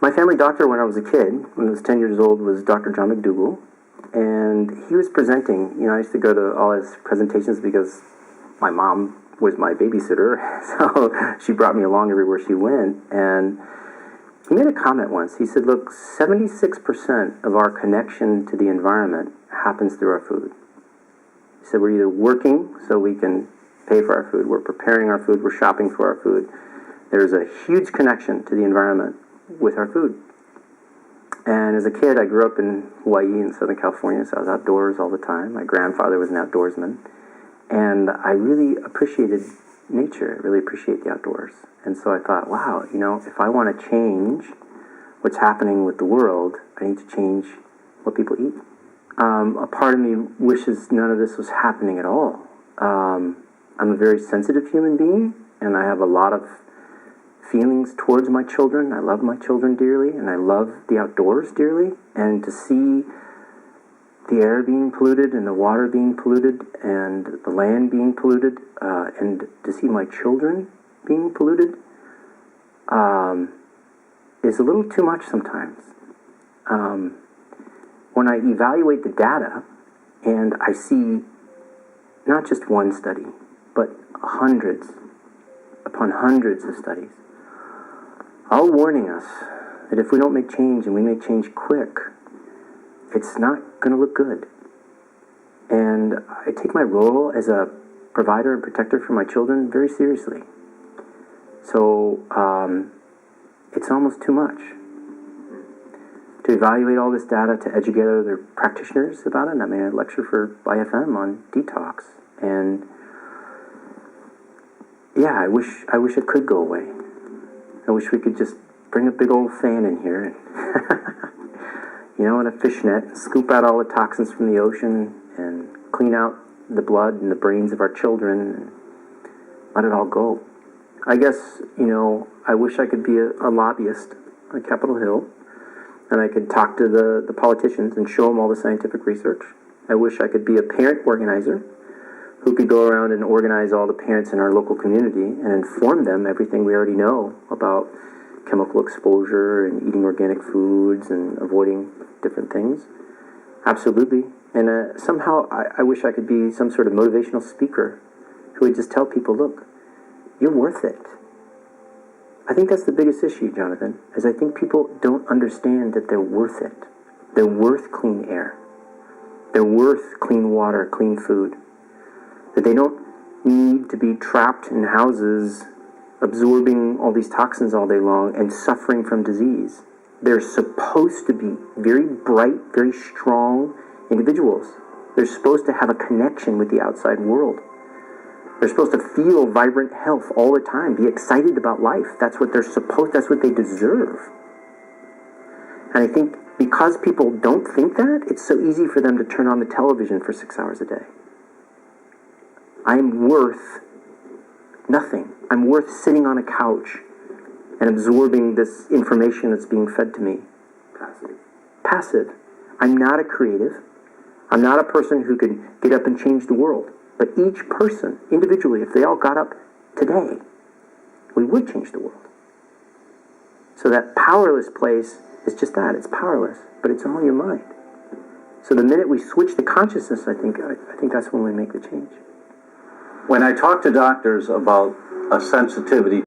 My family doctor when I was a kid, when I was 10 years old, was Dr. John McDougall. And he was presenting. I used to go to all his presentations because my mom was my babysitter. So she brought me along everywhere she went. And he made a comment once. He said, look, 76% of our connection to the environment happens through our food. He said, we're either working so we can pay for our food, we're preparing our food, we're shopping for our food. There's a huge connection to the environment with our food. And as a kid, I grew up in Hawaii in Southern California, so I was outdoors all the time. My grandfather was an outdoorsman. And I really appreciated nature, really appreciate the outdoors. And so I thought, wow, if I want to change what's happening with the world, I need to change what people eat. A part of me wishes none of this was happening at all. I'm a very sensitive human being, and I have a lot of feelings towards my children. I love my children dearly, and I love the outdoors dearly. And to see the air being polluted, and the water being polluted, and the land being polluted, and to see my children being polluted, is a little too much sometimes. When I evaluate the data, and I see not just one study, but hundreds upon hundreds of studies, all warning us that if we don't make change, and we make change quick, it's not going to look good. And I take my role as a provider and protector for my children very seriously. So it's almost too much to evaluate all this data, to educate other practitioners about it. I mean, I lecture for IFM on detox, and yeah, I wish it could go away. I wish we could just bring a big old fan in here and and a fishnet, and scoop out all the toxins from the ocean and clean out the blood and the brains of our children and let it all go. I guess, I wish I could be a lobbyist on Capitol Hill, and I could talk to the politicians and show them all the scientific research. I wish I could be a parent organizer who could go around and organize all the parents in our local community and inform them everything we already know about chemical exposure and eating organic foods and avoiding different things. Absolutely. And somehow I wish I could be some sort of motivational speaker who would just tell people, look, you're worth it. I think that's the biggest issue, Jonathan, is I think people don't understand that they're worth it. They're worth clean air. They're worth clean water, clean food. That they don't need to be trapped in houses absorbing all these toxins all day long and suffering from disease. They're supposed to be very bright, very strong individuals. They're supposed to have a connection with the outside world. They're supposed to feel vibrant health all the time, be excited about life. That's what that's what they deserve. And I think because people don't think that, it's so easy for them to turn on the television for 6 hours a day. I'm worth nothing. I'm worth sitting on a couch and absorbing this information that's being fed to me. Passive. I'm not a creative. I'm not a person who could get up and change the world. But each person, individually, if they all got up today, we would change the world. So that powerless place is just that. It's powerless, but it's all in your mind. So the minute we switch the consciousness, I think that's when we make the change. When I talk to doctors about a sensitivity